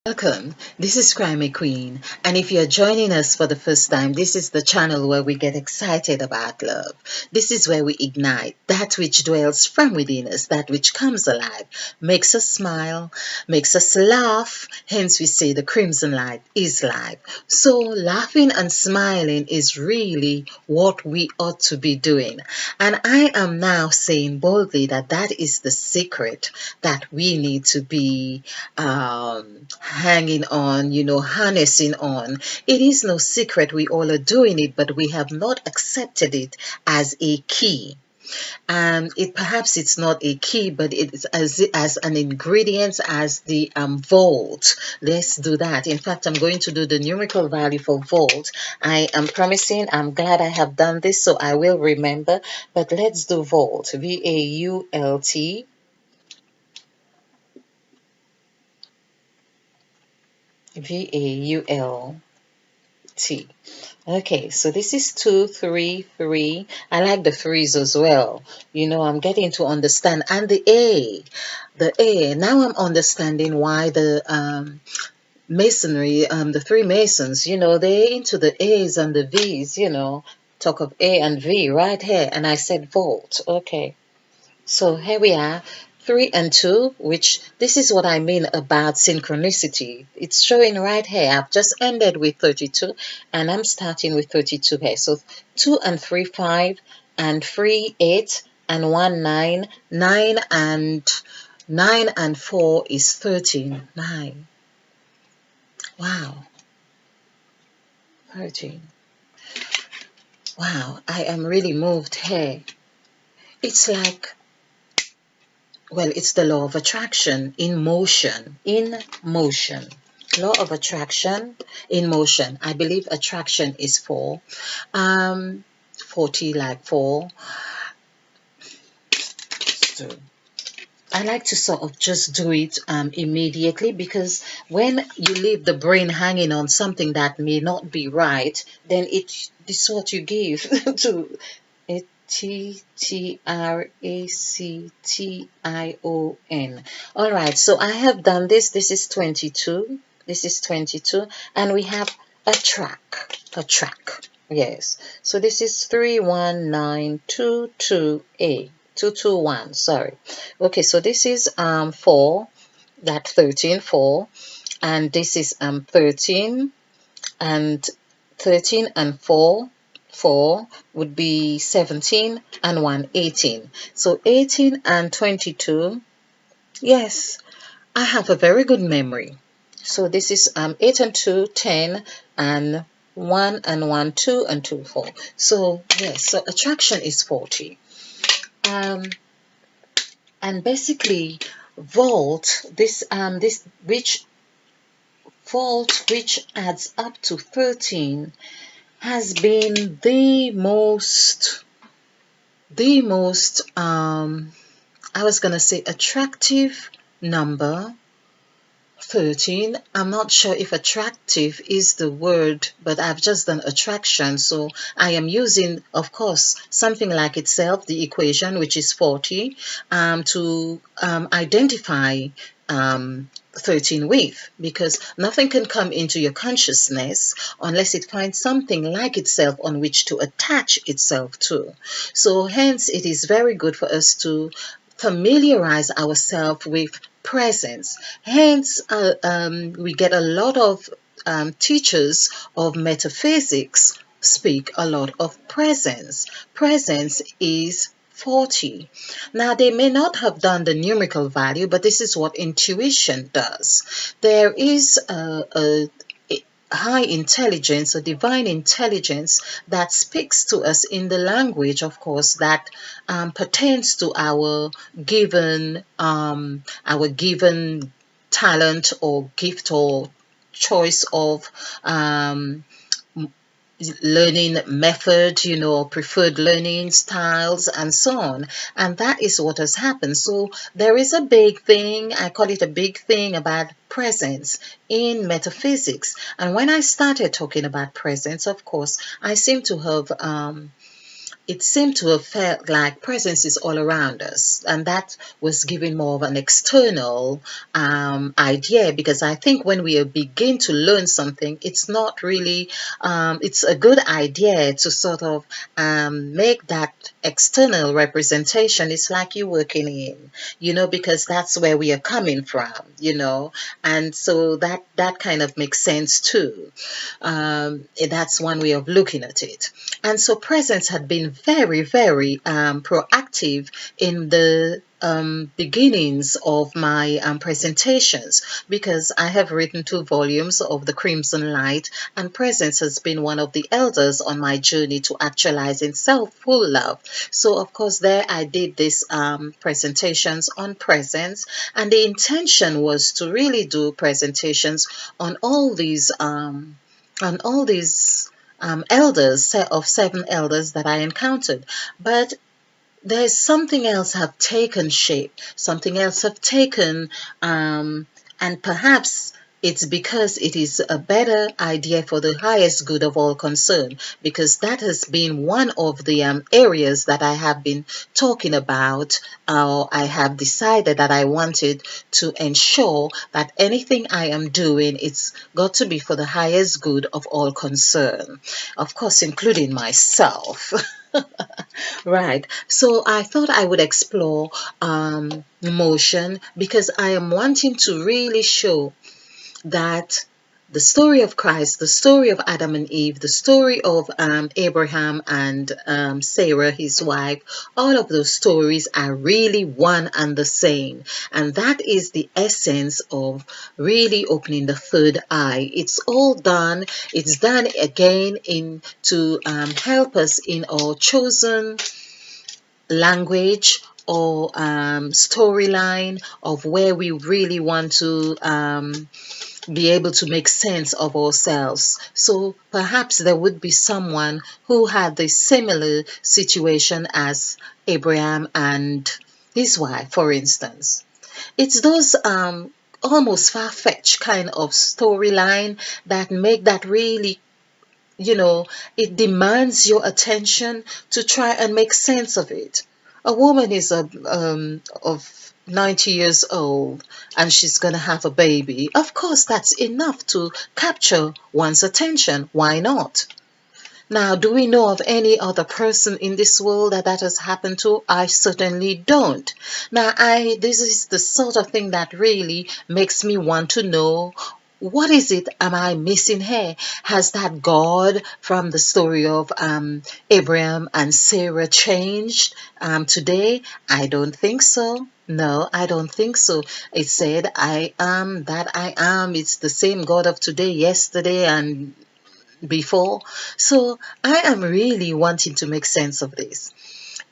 Welcome. This is Crimey Queen, and if you're joining us for the first time, this is the channel where we get excited about love. This is where we ignite that which dwells from within us, that which comes alive, makes us smile, makes us laugh. Hence, we say the crimson light is life. So, laughing and smiling is really what we ought to be doing. And I am now saying boldly that that is the secret that we need to be hanging on, harnessing on. It is no secret we all are doing it, but we have not accepted it as a key. It perhaps it's not a key, but it's as an ingredient as the volt. Let's do that. In fact, I'm going to do the numerical value for volt. I am promising. I'm glad I have done this, so I will remember. But let's do volt. VAULT. VAULT. Okay, so this is 233. I like the threes as well. I'm getting to understand. And the A. Now I'm understanding why the masonry, the three masons, they're into the A's and the V's, talk of A and V right here. And I said volt. Okay. So here we are, 3 and 2, which this is what I mean about synchronicity. It's showing right here. I've just ended with 32 and I'm starting with 32 here. So 2 and 3, 5, and 3, 8, and 1, 9. 9 and 4 is 13. 9. Wow. 13. Wow, I am really moved here. It's like, well, it's the law of attraction in motion. In motion. Law of attraction in motion. I believe attraction is 4. 40 like 4. So I like to sort of just do it immediately, because when you leave the brain hanging on something that may not be right, then this is what you give to it. TTRACTION. All right, so I have done this. This is 22. This is 22, and we have a track. A track. Yes. So this is 31922A. 221. Sorry. Okay, so this is 4. That 13 4, and this is 13, and 13 and 4 would be 17, and 1 18. So 18 and 22. Yes, I have a very good memory. So this is 8 and 2 10, and 1 and 1 2, and 2 4. So yes, so attraction is 40. And basically volt, this which volt which adds up to 13 has been the most I was gonna say attractive number. 13. I'm not sure if attractive is the word, but I've just done attraction. So I am using, of course, something like itself, the equation, which is 40, to identify 13 with, because nothing can come into your consciousness unless it finds something like itself on which to attach itself to. So hence it is very good for us to familiarize ourselves with presence. Hence we get a lot of teachers of metaphysics speak a lot of presence. Presence is 40. Now, they may not have done the numerical value, but this is what intuition does. There is a high intelligence, a divine intelligence that speaks to us in the language, of course, that pertains to our given talent or gift or choice of learning method, preferred learning styles and so on. And that is what has happened. So there is a big thing, I call it a big thing, about presence in metaphysics. And when I started talking about presence, of course, I seem to have it seemed to have felt like presence is all around us, and that was giving more of an external idea, because I think when we begin to learn something, it's not really it's a good idea to sort of make that external representation. It's like you working in, because that's where we are coming from, and so that kind of makes sense too. That's one way of looking at it. And so presence had been very, very proactive in the beginnings of my presentations, because I have written 2 volumes of The Crimson Light, and presence has been one of the elders on my journey to actualizing self-full love. So of course there I did these presentations on presence, and the intention was to really do presentations on all these elders, set of 7 elders that I encountered. But there's something else have taken shape, something else have taken, and perhaps it's because it is a better idea for the highest good of all concerned, because that has been one of the areas that I have been talking about. I have decided that I wanted to ensure that anything I am doing, it's got to be for the highest good of all concerned, of course, including myself. Right. So I thought I would explore motion, because I am wanting to really show that the story of Christ, the story of Adam and Eve, the story of Abraham and Sarah, his wife, all of those stories are really one and the same. And that is the essence of really opening the third eye. It's all done. It's done again to help us in our chosen language or storyline of where we really want to be able to make sense of ourselves. So perhaps there would be someone who had the similar situation as Abraham and his wife, for instance. It's those almost far-fetched kind of storyline that make that really, it demands your attention to try and make sense of it. A woman is of 90 years old and she's going to have a baby. Of course, that's enough to capture one's attention. Why not? Now, do we know of any other person in this world that has happened to? I certainly don't. Now, this is the sort of thing that really makes me want to know, what is it am I missing here? Has that God from the story of Abraham and Sarah changed today? I don't think so. No, I don't think so. It said, I am that I am. It's the same God of today, yesterday, and before. So I am really wanting to make sense of this.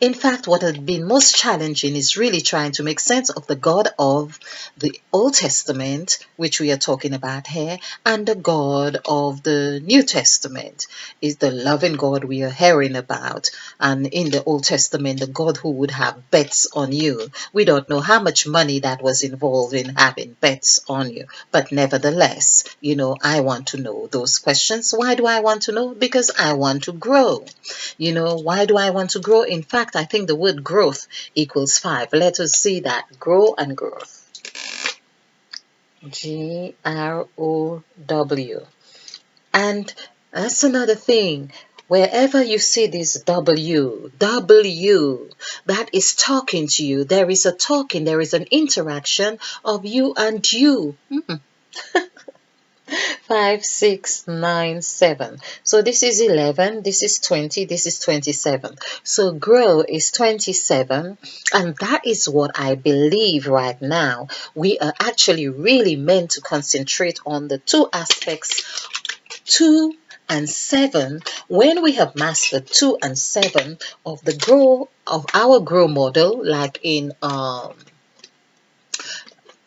In fact, what has been most challenging is really trying to make sense of the God of the Old Testament, which we are talking about here, and the God of the New Testament. Is the loving God we are hearing about. And in the Old Testament, the God who would have bets on you. We don't know how much money that was involved in having bets on you. But nevertheless, I want to know those questions. Why do I want to know? Because I want to grow. Why do I want to grow? In fact, I think the word growth equals 5. Let us see that. Grow and growth. Grow. And that's another thing. Wherever you see this W, that is talking to you. There is a talking, there is an interaction of you and you. 5, 6, 9, 7. So this is 11, this is 20, this is 27. So grow is 27, and that is what I believe right now. We are actually really meant to concentrate on the 2 aspects, 2 and 7. When we have mastered 2 and 7 of the grow of our grow model, like in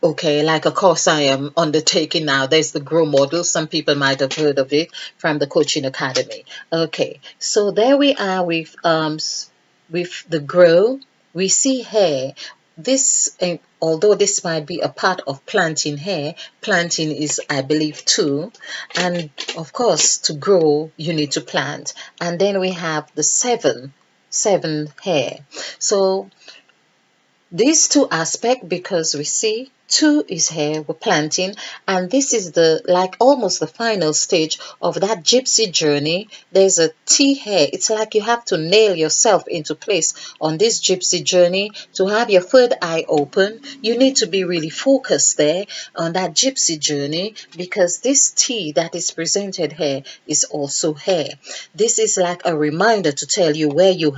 okay, like a course I am undertaking now. There's the Grow model. Some people might have heard of it from the Coaching Academy. Okay, so there we are with the Grow. We see here this, although this might be a part of planting here, planting is, I believe, 2, and of course to grow you need to plant. And then we have the 7 7 hair. So these two aspects, because we see 2 is here, we're planting, and this is the like almost the final stage of that gypsy journey. There's a T here. It's like you have to nail yourself into place on this gypsy journey to have your third eye open. You need to be really focused there on that gypsy journey, because this T that is presented here is also here. This is like a reminder to tell you where you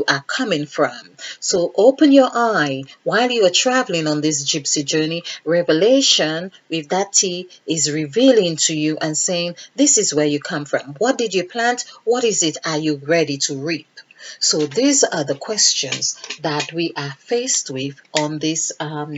are coming from. So open your eye while you are traveling on this gypsy journey. Revelation with that T is revealing to you and saying, this is where you come from. What did you plant? What is it are you ready to reap? So these are the questions that we are faced with on this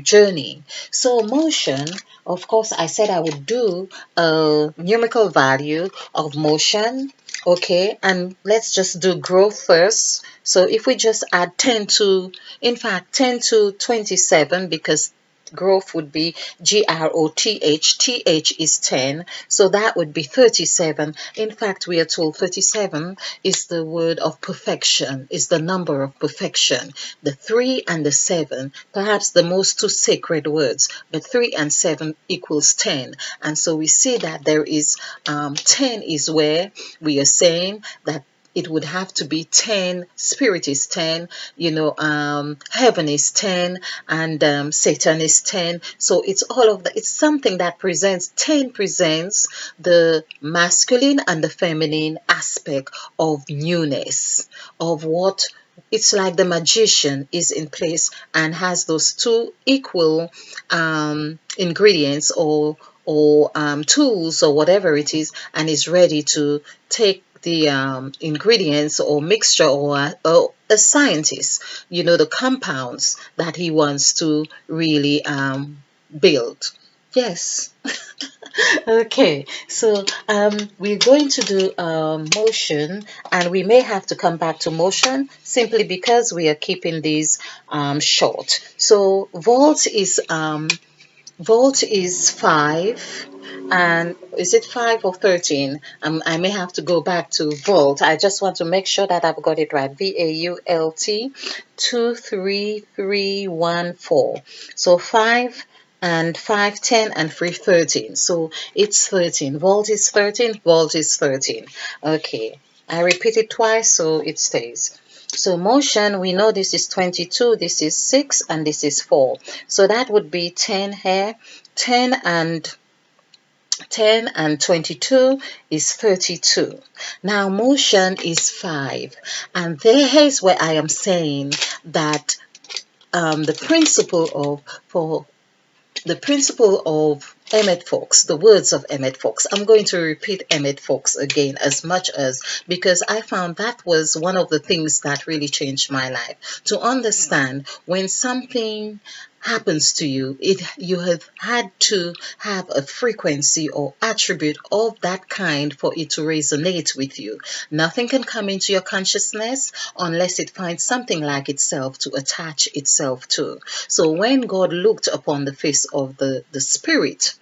journey. So motion, of course, I said I would do a numerical value of motion. Okay, and let's just do growth first. So if we just add 10 to, in fact, 10 to 27, because growth would be GROTH. TH is 10, so that would be 37. In fact, we are told 37 is the word of perfection, is the number of perfection. The 3 and the 7, perhaps the most two sacred words, but 3 and 7 equals 10. And so we see that there is 10 is where we are saying that it would have to be 10, spirit is 10, heaven is 10, and Satan is 10. So it's all of that. It's something that presents, 10 presents the masculine and the feminine aspect of newness, of what it's like the magician is in place and has those two equal ingredients or tools or whatever it is, and is ready to take the ingredients or mixture, or a scientist, the compounds that he wants to really build. Yes. Okay, so we're going to do motion, and we may have to come back to motion simply because we are keeping these short. So volt is 5, and is it 5 or 13? I may have to go back to volt. I just want to make sure that I've got it right. VAULT 23314. So 5 and 5, 10 and 3, 13. So it's 13. Volt is 13. Volt is 13. Okay. I repeat it twice so it stays. So motion, we know this is 22, this is 6, and this is 4. So that would be 10 here. 10 and 22 is 32. Now motion is 5. And there is where I am saying that the principle of Emmett Fox, the words of Emmett Fox. I'm going to repeat Emmett Fox again as much as, because I found that was one of the things that really changed my life. To understand when something happens to you, you have had to have a frequency or attribute of that kind for it to resonate with you. Nothing can come into your consciousness unless it finds something like itself to attach itself to. So when God looked upon the face of the spirit,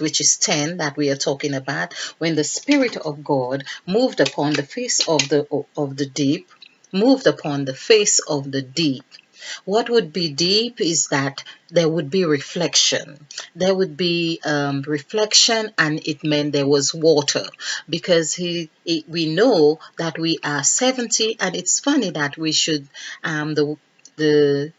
which is 10 that we are talking about, when the Spirit of God moved upon the face of the deep, what would be deep is that there would be reflection. There would be reflection, and it meant there was water, because we know that we are 70, and it's funny that we should the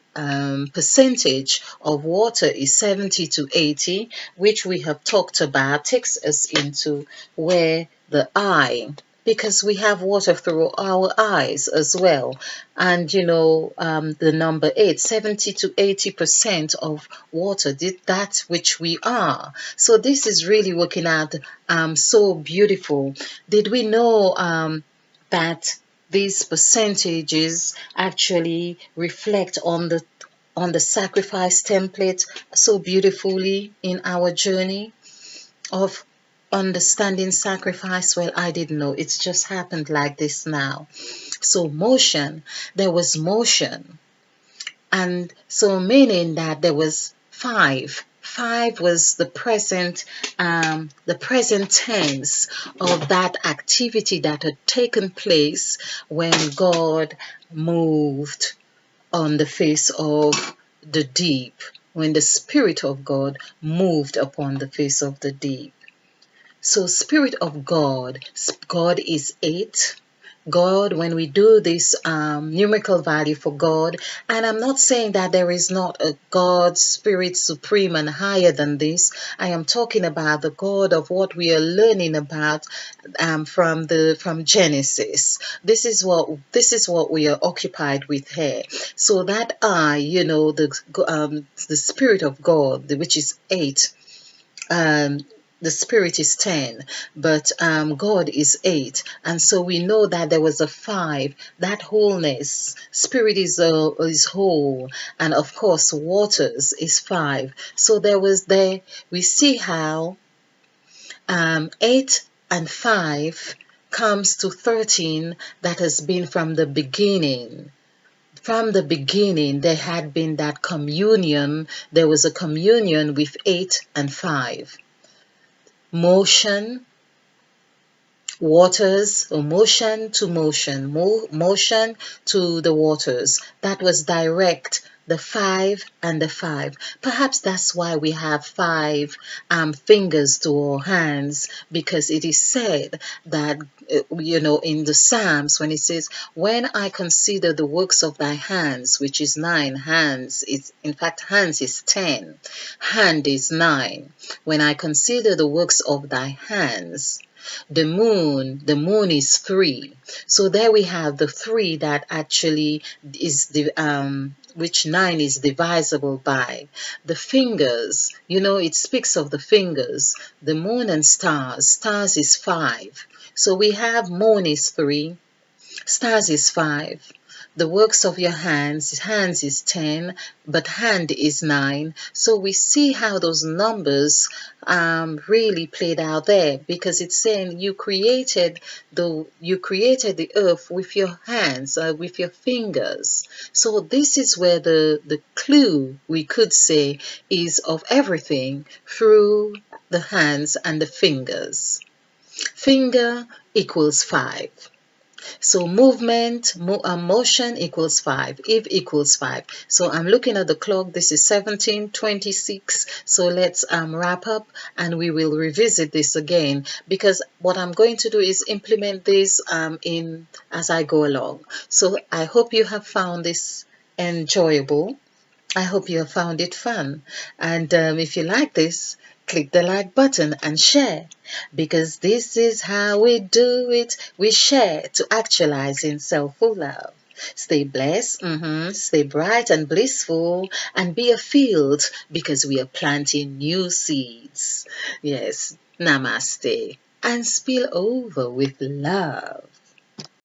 percentage of water is 70 to 80, which we have talked about, takes us into where the eye, because we have water through our eyes as well. And the number 8, 70 to 80% of water, that which we are. So this is really working out so beautiful. Did we know that these percentages actually reflect on the sacrifice template so beautifully in our journey of understanding sacrifice? Well, I didn't know. It's just happened like this now. So motion, there was motion. And so meaning that there was 5 5 was the present tense of that activity that had taken place when God moved on the face of the deep, when the Spirit of God moved upon the face of the deep. So, Spirit of God, God is 8. God, when we do this numerical value for God, and I'm not saying that there is not a God, Spirit, supreme and higher than this. I am talking about the God of what we are learning about from Genesis. This is what we are occupied with here. So that the Spirit of God, which is 8. Um, the spirit is 10, but God is 8, and so we know that there was a 5. That wholeness, spirit is whole, and of course waters is 5. So there we see how 8 and 5 comes to 13. That has been from the beginning. From the beginning, there had been that communion. There was a communion with 8 and 5. Motion, waters, or motion to motion, motion to the waters. That was direct, the 5 and the 5. Perhaps that's why we have 5 fingers to our hands, because it is said that, in the Psalms, when it says, when I consider the works of thy hands, which is 9, hands is 10, hand is 9. When I consider the works of thy hands, the moon is 3. So there we have the 3 that actually is the which 9 is divisible by. The fingers, it speaks of the fingers, the moon and stars is 5. So we have moon is 3, stars is 5. The works of your hands is 10, but hand is 9. So we see how those numbers really played out there, because it's saying you created the earth with your hands, with your fingers. So this is where the clue, we could say, is of everything through the hands and the fingers. Finger equals 5. So motion equals 5. If equals 5. So I'm looking at the clock. This is 17:26. So let's wrap up, and we will revisit this again, because what I'm going to do is implement this in as I go along. So I hope you have found this enjoyable. I hope you have found it fun. And if you like this, click the like button and share, because this is how we do it. We share to actualize in self-full love. Stay blessed, stay bright and blissful, and be a field, because we are planting new seeds. Yes, namaste, and spill over with love.